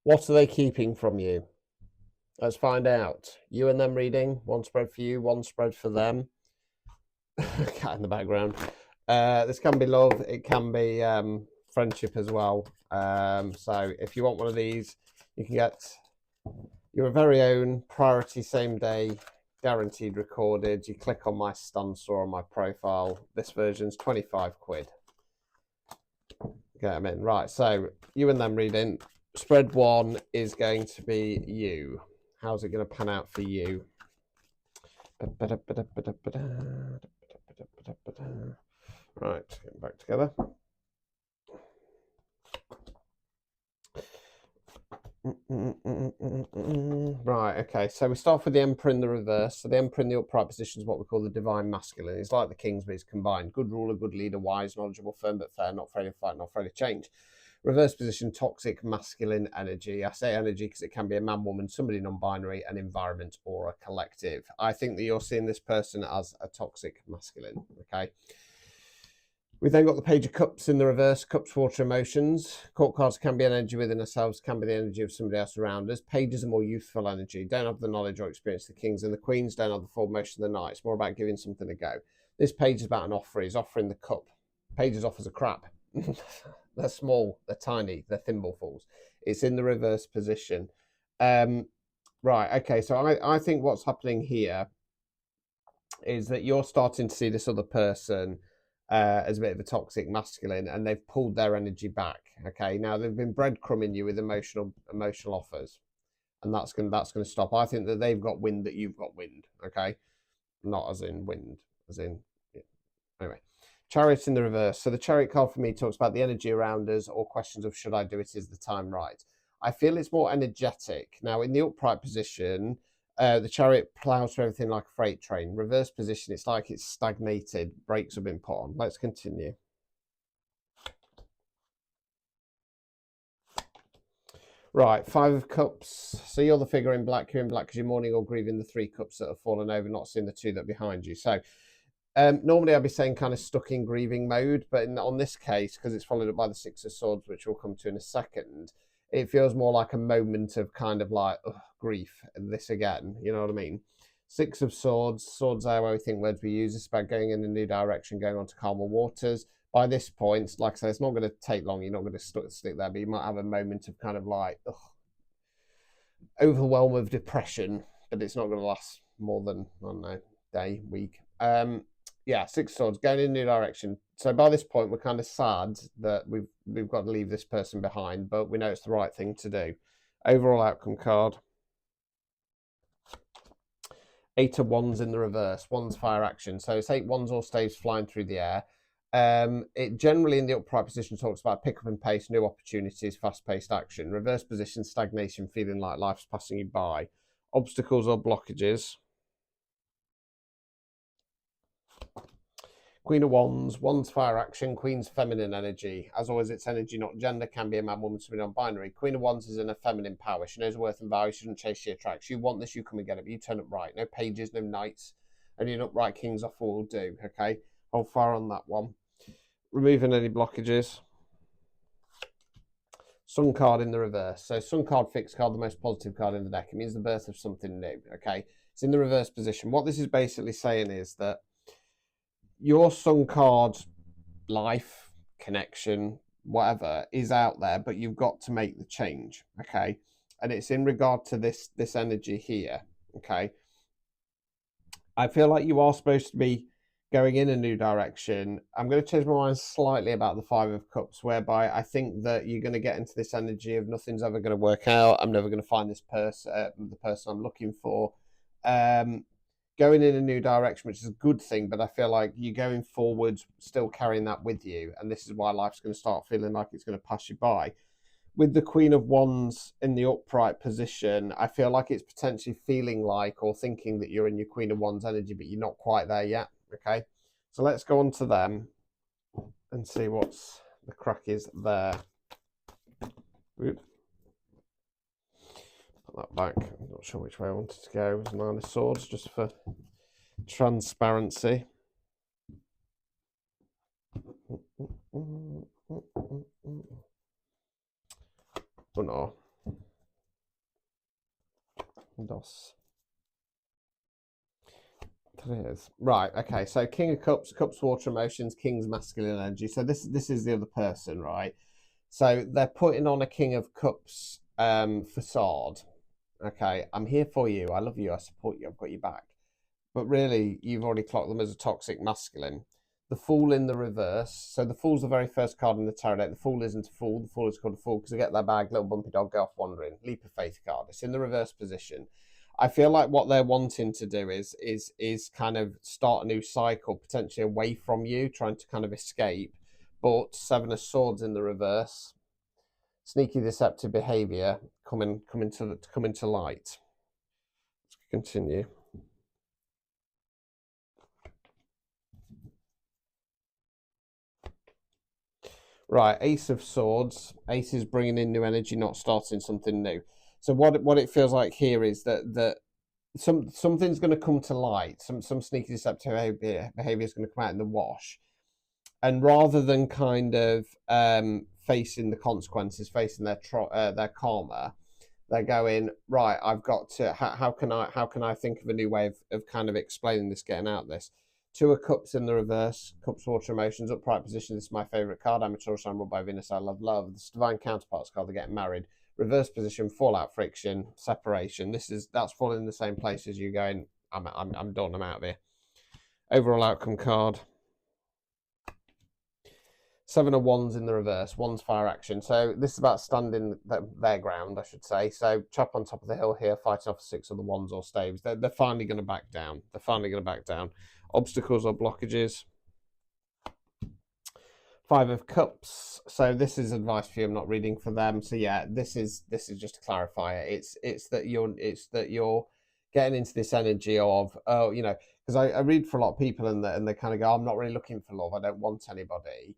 What are they keeping from you? Let's find out. You and them reading. One spread for you, one spread for them. Cat in the background. This can be love. It can be friendship as well. So if you want one of these, you can get your very own priority same day guaranteed recorded. You click on my stand store on my profile. This version's 25 quid. Get them in. Right, so you and them reading. Spread one is going to be you. How's it going to pan out for you? Right, getting back together. Right, okay, so we start with the Emperor in the reverse. So the Emperor in the upright position is what we call the divine masculine. He's like the kings, but he's combined. Good ruler, good leader, wise, knowledgeable, firm but fair, not afraid of fight, not afraid of change. Reverse position, toxic masculine energy. I say energy because it can be a man, woman, somebody non-binary, an environment, or a collective. I think that you're seeing this person as a toxic masculine, okay? We then got the Page of Cups in the reverse. Cups, water, emotions. Court cards can be energy within ourselves, can be the energy of somebody else around us. Pages are more youthful energy. Don't have the knowledge or experience of the kings, and the queens don't have the full motion of the knight. It's more about giving something a go. This page is about an offer. He's offering the cup. Pages offers are crap. They're small, they're tiny, they're thimblefuls. It's in the reverse position. Right, okay, so I think what's happening here is that you're starting to see this other person as a bit of a toxic masculine, and they've pulled their energy back. Okay, now they've been breadcrumbing you with emotional offers, and that's gonna stop. I think that they've got wind that you've got wind. Okay, not as in wind, as in yeah. Anyway. Chariot in the reverse. So the Chariot card for me talks about the energy around us or questions of should I do it, is the time right. I feel it's more energetic. Now in the upright position, the Chariot plows through everything like a freight train. Reverse position, it's like it's stagnated. Brakes have been put on. Let's continue. Right, Five of Cups. So you're the figure in black. You're in black because you're mourning or grieving the three cups that have fallen over, not seeing the two that are behind you. So normally I'd be saying kind of stuck in grieving mode, but on this case, because it's followed up by the Six of Swords, which we'll come to in a second, it feels more like a moment of kind of like grief. This again, you know what I mean? Six of Swords. Swords are where we think words we use. It's about going in a new direction, going on to calmer waters. By this point, like I say, it's not going to take long. You're not going to stick there, but you might have a moment of kind of like overwhelm of depression, but it's not going to last more than, I don't know, day, week. Yeah, Six Swords, going in a new direction. So by this point, we're kind of sad that we've got to leave this person behind, but we know it's the right thing to do. Overall outcome card. Eight of Wands in the reverse. Wands fire action. So it's 8 wands or staves flying through the air. It generally in the upright position talks about pick up and pace, new opportunities, fast-paced action. Reverse position, stagnation, feeling like life's passing you by. Obstacles or blockages. Queen of Wands, Wands fire action, Queen's feminine energy. As always, it's energy, not gender. Can be a man, woman, somebody non-binary. Queen of Wands is in a feminine power. She knows her worth and value. She doesn't chase, she attracts. You want this, you come and get it, but you turn up right. No pages, no knights. Only an upright king's offer will do, okay? Hold fire on that one. Removing any blockages. Sun card in the reverse. So Sun card, fixed card, the most positive card in the deck. It means the birth of something new, okay? It's in the reverse position. What this is basically saying is that your Sun card life, connection, whatever is out there, but you've got to make the change, okay? And it's in regard to this energy here, okay? I feel like you are supposed to be going in a new direction. I'm going to change my mind slightly about the Five of Cups, whereby I think that you're going to get into this energy of nothing's ever going to work out. I'm never going to find this person, the person I'm looking for. Going in a new direction, which is a good thing, but I feel like you're going forwards, still carrying that with you, and this is why life's going to start feeling like it's going to pass you by. With the Queen of Wands in the upright position, I feel like it's potentially feeling like or thinking that you're in your Queen of Wands energy, but you're not quite there yet, okay? So let's go on to them and see what's the crack is there. Put that back. I'm not sure which way I wanted to go. It was Nine of Swords, just for transparency. Oh no. Dos. Tres. Right, okay, so King of Cups, Cups water emotions, King's masculine energy. So this is the other person, right? So they're putting on a King of Cups facade. Okay, I'm here for you. I love you. I support you. I've got your back. But really, you've already clocked them as a toxic masculine. The Fool in the reverse. So the Fool's the very first card in the tarot deck. The Fool isn't a fool. The Fool is called a fool because they get their bag, little bumpy dog, go off wandering. Leap of faith card. It's in the reverse position. I feel like what they're wanting to do is kind of start a new cycle, potentially away from you, trying to kind of escape. But Seven of Swords in the reverse, sneaky, deceptive behaviour coming to light. Let's continue. Right, Ace of Swords. Ace is bringing in new energy, not starting something new. So what it feels like here is that something's going to come to light. Some sneaky deceptive behavior is going to come out in the wash, and rather than kind of facing the consequences, facing their karma, they're going right. I've got to. How can I think of a new way of kind of explaining this, getting out of this? Two of Cups in the reverse. Cups, water emotions, upright position. This is my favourite card. I'm a Taurus, I'm ruled by Venus. I love love. This divine counterparts card. They're getting married. Reverse position, fallout, friction, separation. That's falling in the same place as you going. I'm done. I'm out of here. Overall outcome card. Seven of Wands in the reverse. Wands fire action. So this is about standing their ground, I should say. So chop on top of the hill here, fighting off 6 of the Wands or staves. They're finally going to back down. They're finally going to back down. Obstacles or blockages. Five of Cups. So this is advice for you. I'm not reading for them. So yeah, this is just to clarify it. It's that you're getting into this energy of, oh, you know, because I read for a lot of people and they kind of go, I'm not really looking for love. I don't want anybody.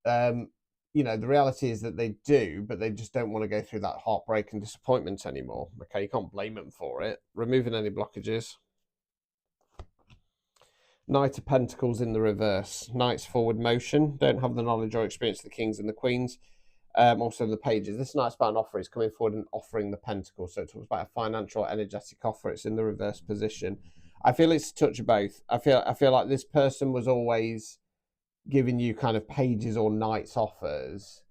You know, the reality is that they do, but they just don't want to go through that heartbreak and disappointment anymore. Okay, you can't blame them for it. Removing any blockages. Knight of Pentacles in the reverse. Knight's forward motion. Don't have the knowledge or experience of the kings and the queens. Also the pages. This Knight's about an offer. It's coming forward and offering the pentacle. So it talks about a financial, energetic offer. It's in the reverse position. I feel it's a touch of both. I feel like this person was always giving you kind of pages or knights offers,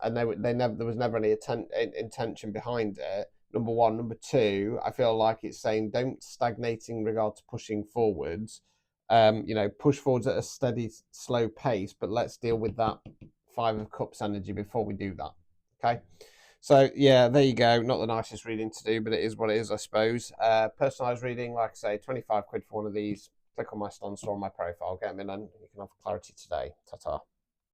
and there was never any intention behind it. Number one. Number two, I feel like it's saying don't stagnate in regard to pushing forwards. You know, push forwards at a steady, slow pace, but let's deal with that Five of Cups energy before we do that. Okay. So yeah, there you go. Not the nicest reading to do, but it is what it is, I suppose. Personalised reading, like I say, 25 quid for one of these. Click on my sponsor on my profile, get them in, and you can have clarity today. Ta-ta.